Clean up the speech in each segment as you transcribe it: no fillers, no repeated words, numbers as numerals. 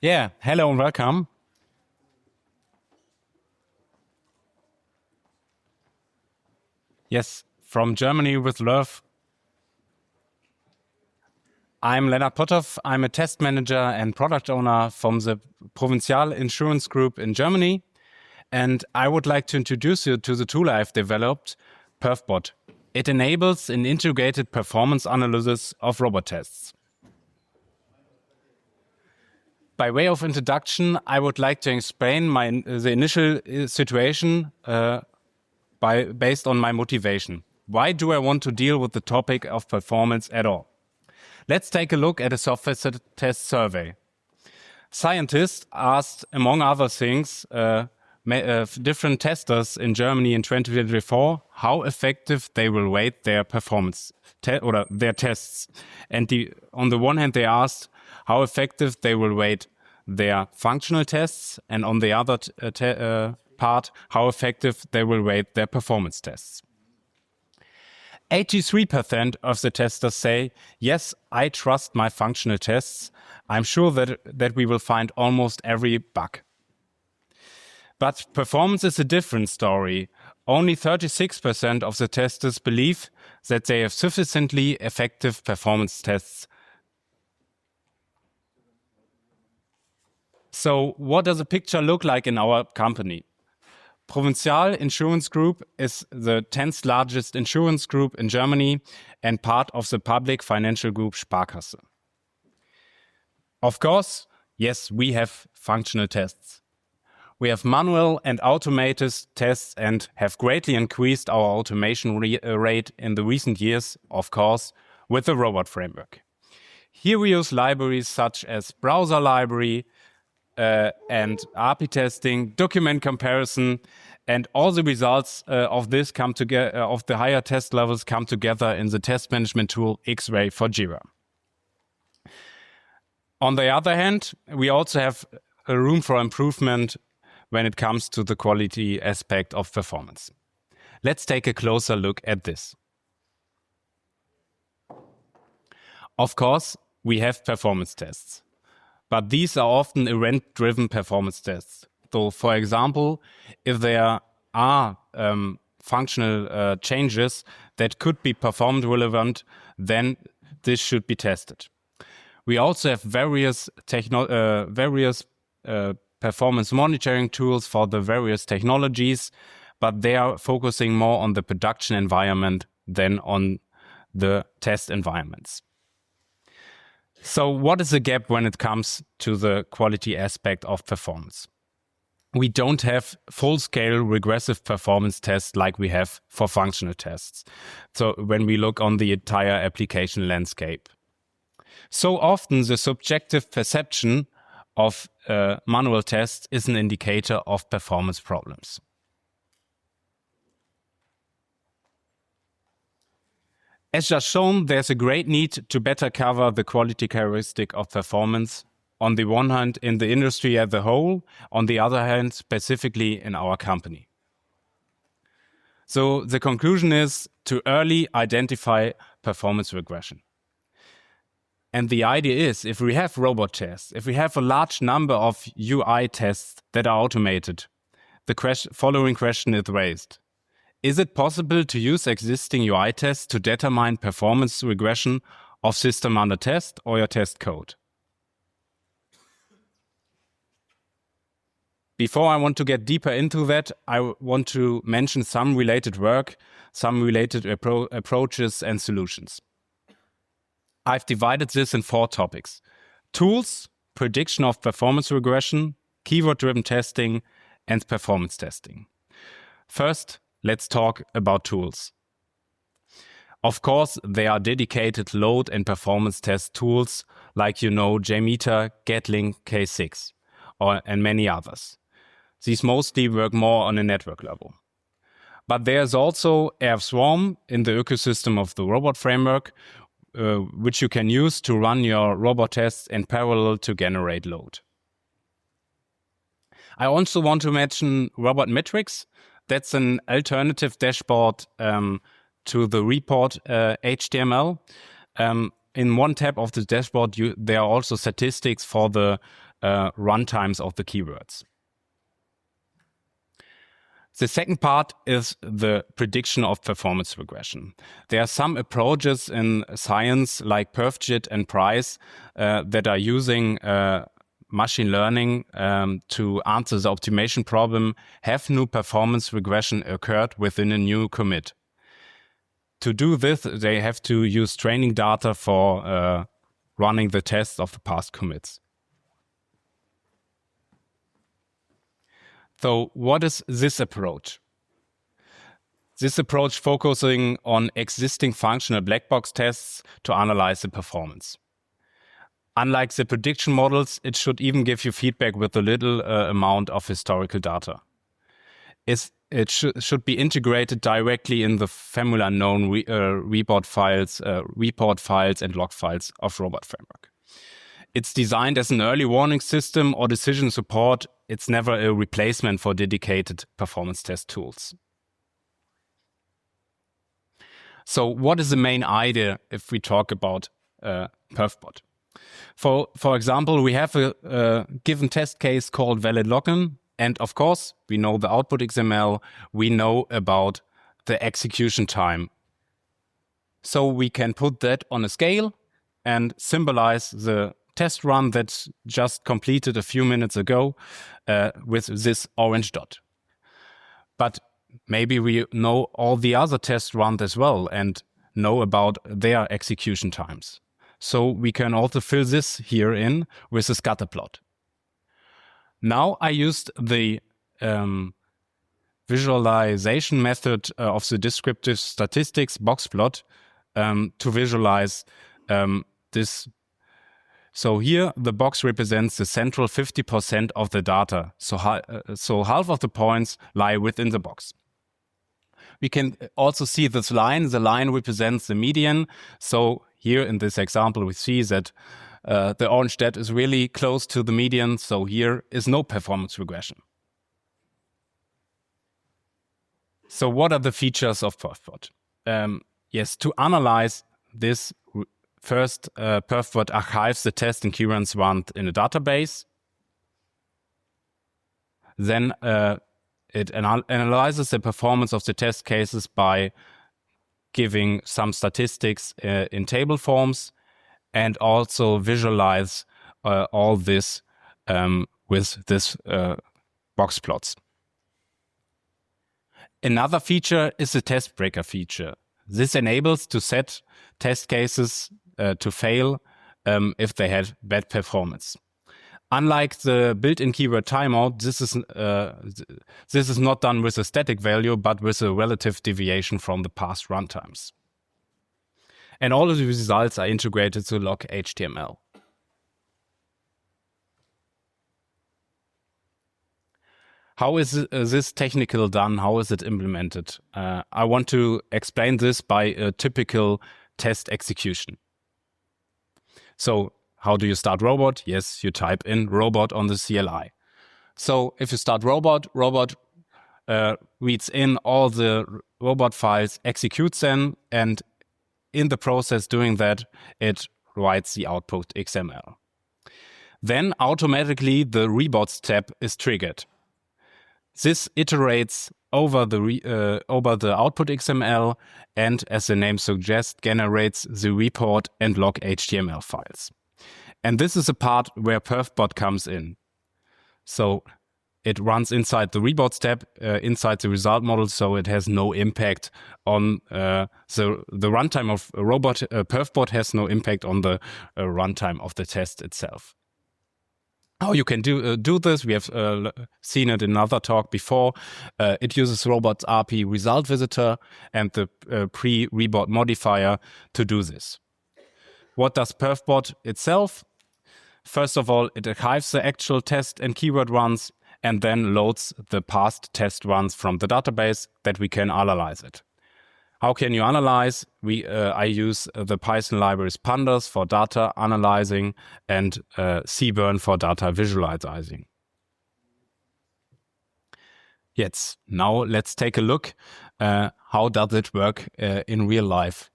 Yeah, hello and welcome. Yes, from Germany with love. I'm Lennart Potthoff. I'm a test manager and product owner from the Provinzial Insurance Group in Germany. And I would like to introduce you to the tool I've developed, Perfbot. It enables an integrated performance analysis of robot tests. By way of introduction, I would like to explain the initial situation based on my motivation. Why do I want to deal with the topic of performance at all? Let's take a look at a software test survey. Scientists asked, among other things, different testers in Germany in 2024 how effective they will rate their performance or their tests. And on the one hand, they asked how effective they will rate their functional tests, and on the other part, how effective they will rate their performance tests. 83% of the testers say, yes, I trust my functional tests. I'm sure that we will find almost every bug. But performance is a different story. Only 36% of the testers believe that they have sufficiently effective performance tests. So what does the picture look like in our company? Provinzial Insurance Group is the 10th largest insurance group in Germany and part of the public financial group Sparkasse. Of course, yes, we have functional tests. We have manual and automated tests and have greatly increased our automation rate in the recent years, of course, with the robot framework. Here we use libraries such as browser library, and API testing, document comparison, and all the results of this come together. Of the higher test levels come together in the test management tool X-Ray for Jira. On the other hand, we also have a room for improvement when it comes to the quality aspect of performance. Let's take a closer look at this. Of course, we have performance tests. But these are often event-driven performance tests. So, for example, if there are functional changes that could be performed relevant, then this should be tested. We also have various performance monitoring tools for the various technologies, but they are focusing more on the production environment than on the test environments. So what is the gap when it comes to the quality aspect of performance? We don't have full-scale regressive performance tests like we have for functional tests. So when we look on the entire application landscape. So often the subjective perception of manual tests is an indicator of performance problems. As just shown, there's a great need to better cover the quality characteristic of performance, on the one hand in the industry as a whole, on the other hand specifically in our company. So the conclusion is to early identify performance regression. And the idea is, if we have robot tests, if we have a large number of UI tests that are automated, the following question is raised. Is it possible to use existing UI tests to determine performance regression of system under test or your test code? Before I want to get deeper into that, I want to mention some related work, some related approaches and solutions. I've divided this in 4 topics: tools, prediction of performance regression, keyword-driven testing, and performance testing. First, let's talk about tools. Of course, there are dedicated load and performance test tools like JMeter, Gatling, K6, and many others. These mostly work more on a network level. But there's also RSwarm in the ecosystem of the robot framework, which you can use to run your robot tests in parallel to generate load. I also want to mention Robot Metrics. That's an alternative dashboard to the report HTML. In one tab of the dashboard, there are also statistics for the runtimes of the keywords. The second part is the prediction of performance regression. There are some approaches in science like Perfbot and Price that are using machine learning to answer the optimization problem. Have new performance regression occurred within a new commit? To do this, they have to use training data for running the tests of the past commits. So what is this approach? This approach focusing on existing functional black box tests to analyze the performance. Unlike the prediction models, it should even give you feedback with a little amount of historical data. It should be integrated directly in the family unknown report files and log files of Robot Framework. It's designed as an early warning system or decision support. It's never a replacement for dedicated performance test tools. So what is the main idea if we talk about Perfbot? For example, we have a given test case called valid login. And of course, we know the output XML. We know about the execution time. So we can put that on a scale and symbolize the test run that just completed a few minutes ago with this orange dot. But maybe we know all the other test runs as well and know about their execution times. So we can also fill this here in with a scatter plot. Now I used the visualization method of the descriptive statistics box plot to visualize this. So here the box represents the central 50% of the data. So half of the points lie within the box. We can also see this line. The line represents the median. So here in this example, we see that the orange dot is really close to the median. So here is no performance regression. So what are the features of Perfbot? Yes, to analyze this, first, Perfbot archives the test and keyruns run in a database. Then it analyzes the performance of the test cases by giving some statistics in table forms and also visualize all this with this box plots. Another feature is the test breaker feature. This enables to set test cases to fail if they had bad performance. Unlike the built-in keyword timeout, this is not done with a static value, but with a relative deviation from the past runtimes. And all of the results are integrated to log HTML. How is this technical done? How is it implemented? I want to explain this by a typical test execution. So how do you start robot? Yes, you type in robot on the CLI. So if you start robot reads in all the robot files, executes them, and in the process doing that, it writes the output XML. Then automatically the rebots tab is triggered. This iterates over the output XML and, as the name suggests, generates the report and log HTML files. And this is the part where Perfbot comes in. So it runs inside the rebots tab, inside the result model, so it has no impact on the runtime of a robot. Perfbot has no impact on the runtime of the test itself. How you can do this, we have seen it in another talk before. It uses robots RP result visitor and the pre-rebot modifier to do this. What does Perfbot itself? First of all, it archives the actual test and keyword runs and then loads the past test runs from the database that we can analyze it. How can you analyze? I use the Python libraries pandas for data analyzing and cburn for data visualizing. Yes, now let's take a look. How does it work in real life?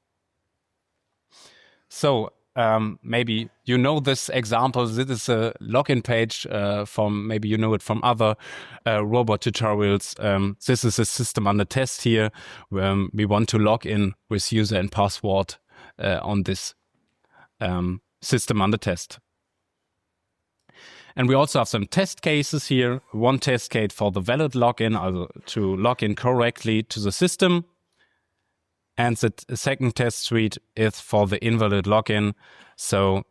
So maybe you know this example. This is a login page from, maybe you know it from other robot tutorials. This is a system under test here. We want to log in with user and password on this system under test. And we also have some test cases here. One test case for the valid login, also to log in correctly to the system. And the second test suite is for the invalid login. So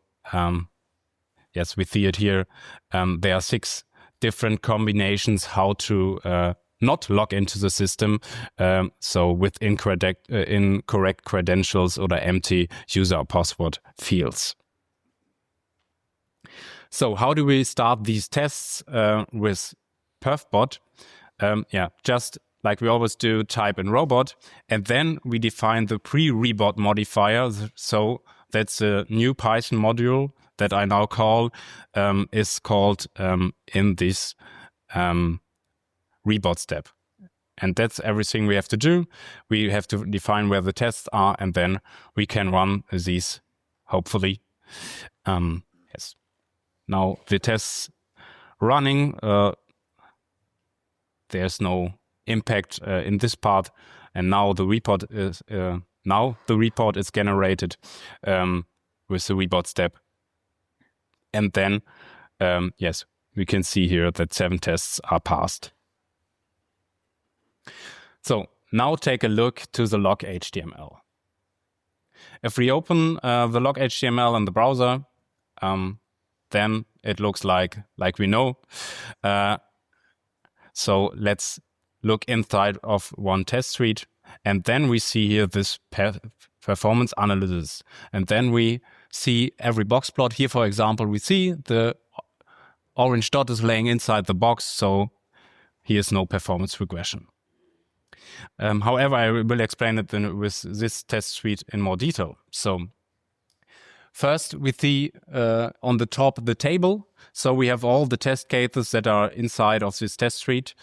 yes, we see it here. There are 6 different combinations how to not log into the system. So with incorrect credentials or empty user or password fields. So how do we start these tests with Perfbot? Just like we always do, type in robot, and then we define the pre-rebot modifier. So that's a new Python module that I now call, is called in this rebot step. And that's everything we have to do. We have to define where the tests are, and then we can run these, hopefully. Yes. Now the tests running, there's no impact in this part, and now the report is generated with the rebot step, and then yes, we can see here that 7 tests are passed. So now take a look to the log HTML. If we open the log HTML in the browser, then it looks like we know. So let's look inside of one test suite, and then we see here this performance analysis. And then we see every box plot. Here, for example, we see the orange dot is laying inside the box, so here's no performance regression. However, I will explain it then with this test suite in more detail. So first, we see on the top the table. So we have all the test cases that are inside of this test suite.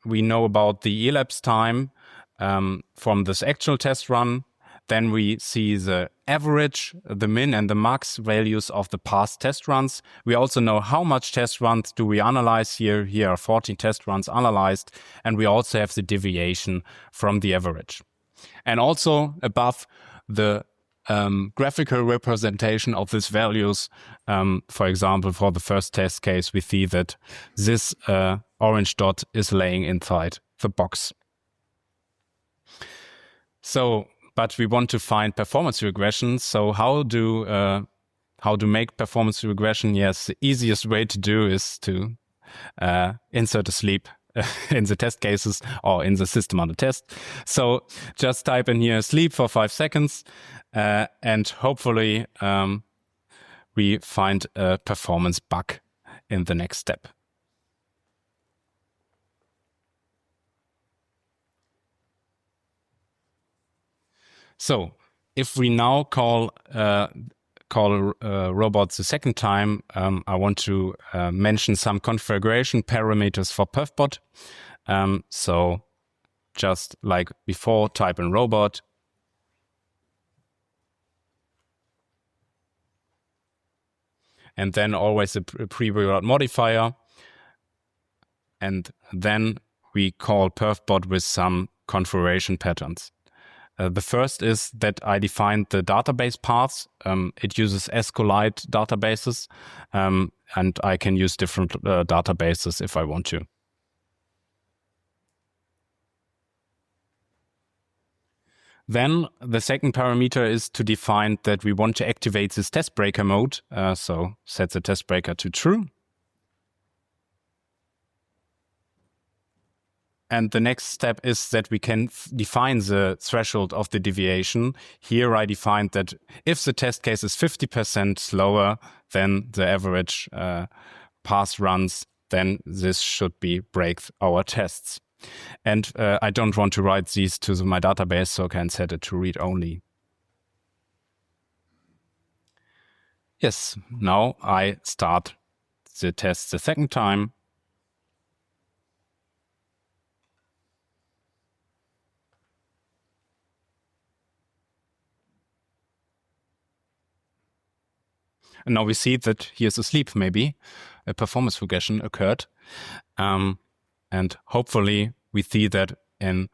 We know about the elapsed time from this actual test run. Then we see the average, the min and the max values of the past test runs. We also know how much test runs do we analyze here. Here are 14 test runs analyzed. And we also have the deviation from the average. And also above the graphical representation of these values. For example, for the first test case, we see that this orange dot is laying inside the box. So, but we want to find performance regression. So how to make performance regression? Yes, the easiest way to do is to insert a sleep in the test cases or in the system under test. So just type in here sleep for 5 seconds, and hopefully we find a performance bug in the next step. So if we now call robots the second time, I want to mention some configuration parameters for Perfbot. So just like before, type in robot. And then always a pre-rebot modifier. And then we call Perfbot with some configuration patterns. The first is that I defined the database paths. It uses SQLite databases, and I can use different databases if I want to. Then the second parameter is to define that we want to activate this test breaker mode. So set the test breaker to true. And the next step is that we can define the threshold of the deviation. Here I defined that if the test case is 50% slower than the average pass runs, then this should break our tests. And I don't want to write these to my database, so I can set it to read only. Yes, now I start the test the second time. And now we see that he is asleep, maybe. A performance regression occurred. And hopefully we see that in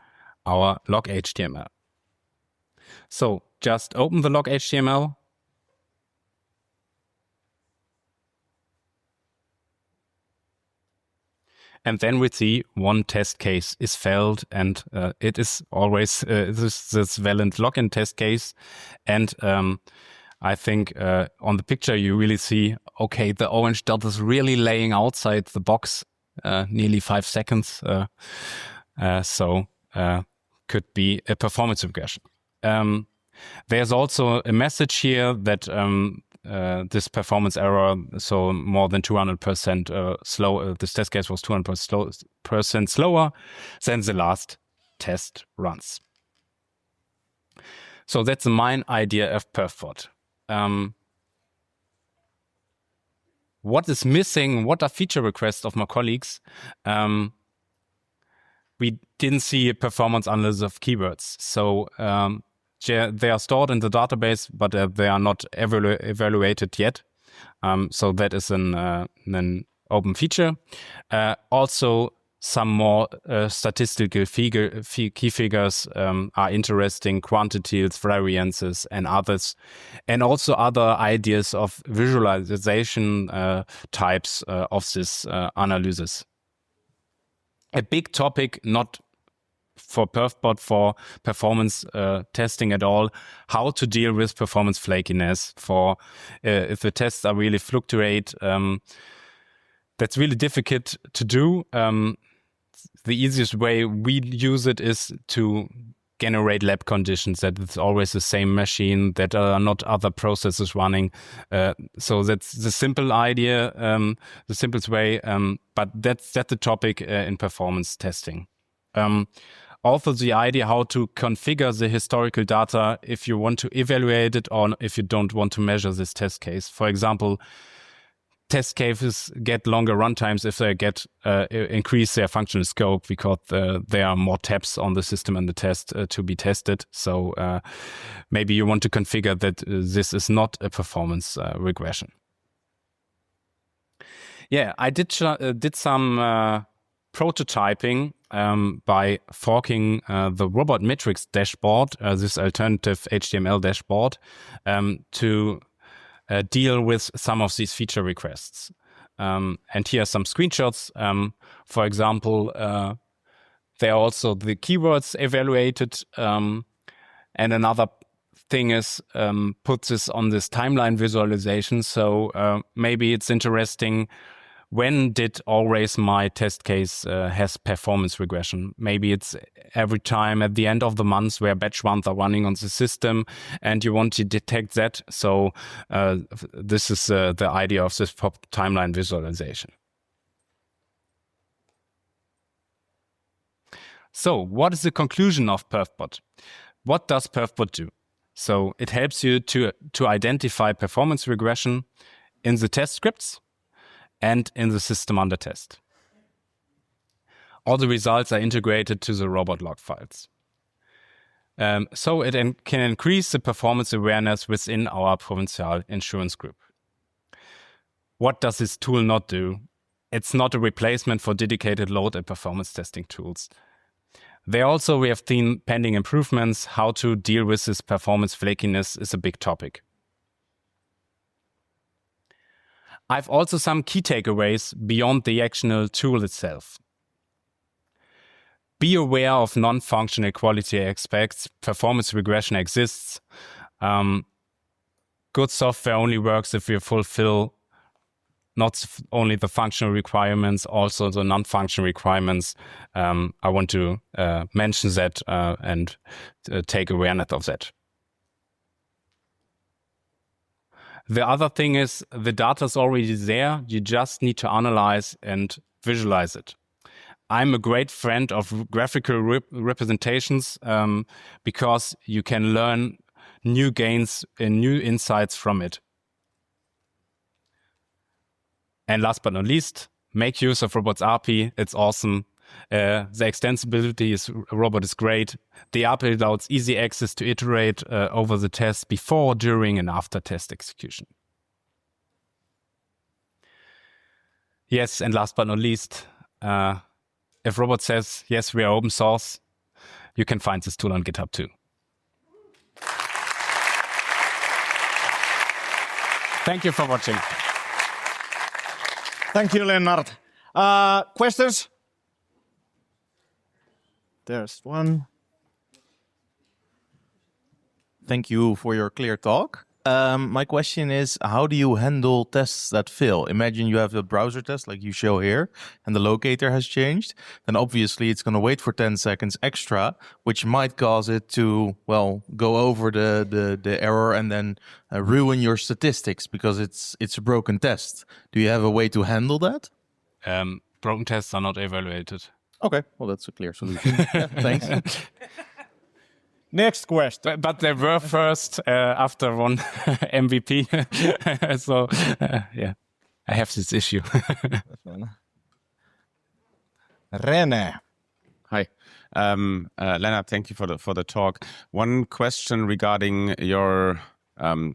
our log HTML. So just open the log HTML. And then we see one test case is failed, and it is always this valid login test case. And I think on the picture you really see, okay, the orange dot is really laying outside the box, nearly 5 seconds. So could be a performance regression. There's also a message here that this performance error, so more than 200% slow. This test case was 200% slower than the last test runs. So that's the main idea of Perfbot. What is missing? What are feature requests of my colleagues? We didn't see a performance analysis of keywords. So they are stored in the database, but they are not evaluated yet. So that is an open feature. Also, some more statistical key figures are interesting, quantities, variances, and others. And also other ideas of visualization types of this analysis. A big topic, not for Perfbot, for performance testing at all, how to deal with performance flakiness for if the tests are really fluctuate. That's really difficult to do. The easiest way we use it is to generate lab conditions, that it's always the same machine, that are not other processes running. So that's the simple idea, the simplest way, but that's the topic in performance testing. Also the idea how to configure the historical data if you want to evaluate it or if you don't want to measure this test case. For example, test cases get longer runtimes if they get increase their functional scope because there are more tabs on the system and the test to be tested. So maybe you want to configure that this is not a performance regression. Yeah, I did some prototyping by forking the robot metrics dashboard, this alternative HTML dashboard, to deal with some of these feature requests. And here are some screenshots. For example, there are also the keywords evaluated. And another thing is put this on this timeline visualization. So maybe it's interesting, when did always my test case has performance regression? Maybe it's every time at the end of the month where batch ones are running on the system and you want to detect that. So this is the idea of this timeline visualization. So what is the conclusion of Perfbot? What does Perfbot do? So it helps you to identify performance regression in the test scripts and in the system under test. All the results are integrated to the robot log files. So it can increase the performance awareness within our Provincial insurance group. What does this tool not do? It's not a replacement for dedicated load and performance testing tools. There also we have seen pending improvements. How to deal with this performance flakiness is a big topic. I've also some key takeaways beyond the actual tool itself. Be aware of non-functional quality aspects. Performance regression exists. Good software only works if you fulfill not only the functional requirements, also the non-functional requirements. I want to mention that and take awareness of that. The other thing is the data is already there. You just need to analyze and visualize it. I'm a great friend of graphical representations because you can learn new gains and new insights from it. And last but not least, make use of Robot's API. It's awesome. The extensibility is Robot is great. The API allows easy access to iterate over the test before, during, and after test execution. Yes, and last but not least, if Robot says, yes, we are open source, you can find this tool on GitHub too. Thank you for watching. Thank you, Lennart. Questions? There's one. Thank you for your clear talk. My question is, how do you handle tests that fail? Imagine you have a browser test like you show here, and the locator has changed. Then obviously it's going to wait for 10 seconds extra, which might cause it to, well, go over the error and then ruin your statistics because it's a broken test. Do you have a way to handle that? Broken tests are not evaluated. Okay, well, that's a clear solution. Yeah, thanks. Next question. But they were first after one MVP. So, yeah, I have this issue. René. Hi, Lennart. Thank you for the talk. One question regarding your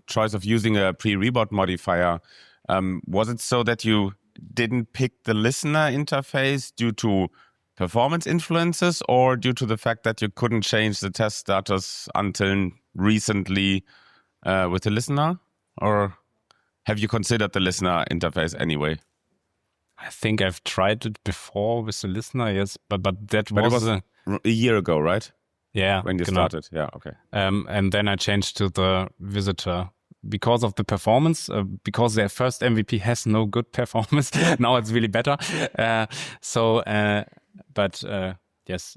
choice of using a pre-rebot modifier. Was it so that you didn't pick the listener interface due to performance influences, or due to the fact that you couldn't change the test status until recently with the listener? Or have you considered the listener interface anyway? I think I've tried it before with the listener, yes, but that But was it was a year ago, right? Yeah, When you started, yeah, okay. And then I changed to the visitor because of the performance, because their first MVP has no good performance. Now it's really better. Yes.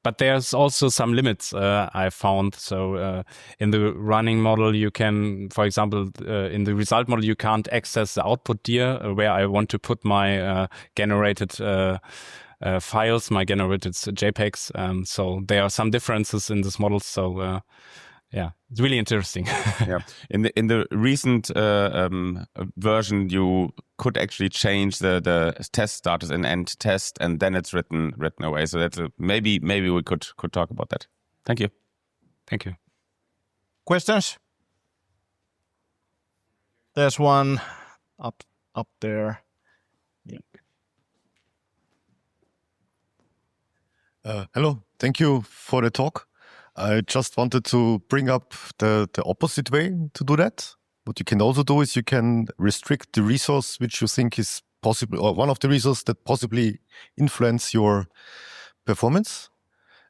But there's also some limits I found. So in the running model, you can, for example, in the result model, you can't access the output dir where I want to put my generated files, my generated JPEGs. So there are some differences in this model. So yeah, it's really interesting. Yeah, in the recent version, you could actually change the test status in end test, and then it's written away. So that's maybe we could talk about that. Thank you. Thank you. Questions? There's one up there. Yeah. Hello, thank you for the talk. I just wanted to bring up the opposite way to do that. What you can also do is you can restrict the resource which you think is possible, or one of the resources that possibly influence your performance,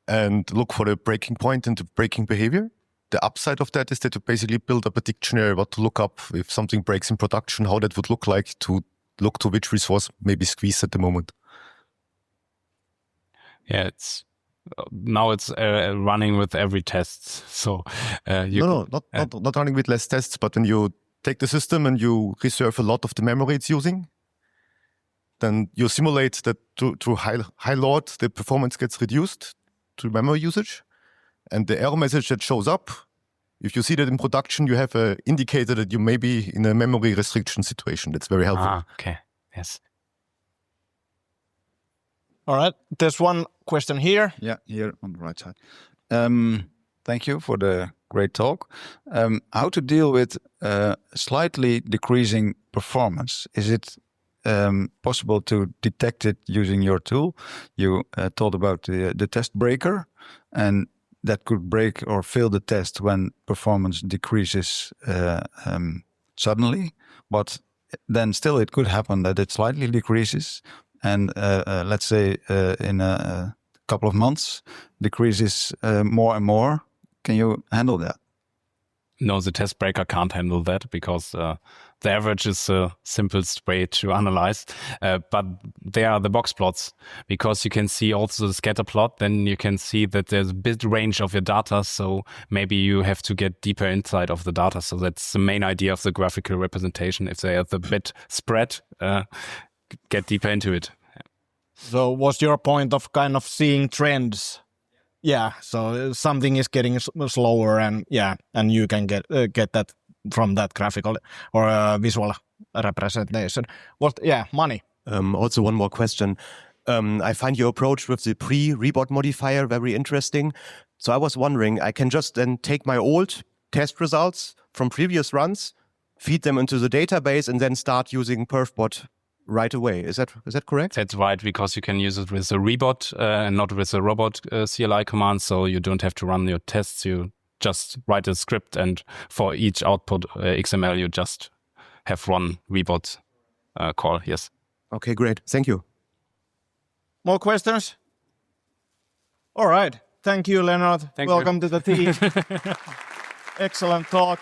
and look for the breaking point and the breaking behavior. The upside of that is that you basically build up a dictionary what to look up if something breaks in production, how that would look like to look to which resource may be squeezed at the moment. Yeah, now it's running with every test. So not running with less tests, but when you take the system and you reserve a lot of the memory it's using, then you simulate that to high load, the performance gets reduced to memory usage. And the error message that shows up, if you see that in production, you have an indicator that you may be in a memory restriction situation. That's very helpful. Okay, yes. All right. There's one question here. Yeah, here on the right side. Thank you for the great talk. How to deal with slightly decreasing performance? Is it possible to detect it using your tool? You told about the test breaker, and that could break or fail the test when performance decreases suddenly. But then still it could happen that it slightly decreases. And let's say in a couple of months, decreases more and more. Can you handle that? No, the test breaker can't handle that because the average is the simplest way to analyze. But there are the box plots, because you can see also the scatter plot. Then you can see that there's a bit range of your data. So maybe you have to get deeper inside of the data. So that's the main idea of the graphical representation. If they have the bit spread, get deeper into it. So what's your point of kind of seeing trends? Yeah, so something is getting slower, and you can get that from that graphical or visual representation. Money. Also, one more question. I find your approach with the pre-rebot modifier very interesting. So I was wondering, I can just then take my old test results from previous runs, feed them into the database, and then start using Perfbot right away. Is that correct? That's right, because you can use it with a rebot and not with a robot CLI command. So you don't have to run your tests. You just write a script, and for each output XML, you just have one rebot call. Yes. Okay, great. Thank you. More questions? All right. Thank you, Leonard. Thank you. Welcome to the team. Excellent talk.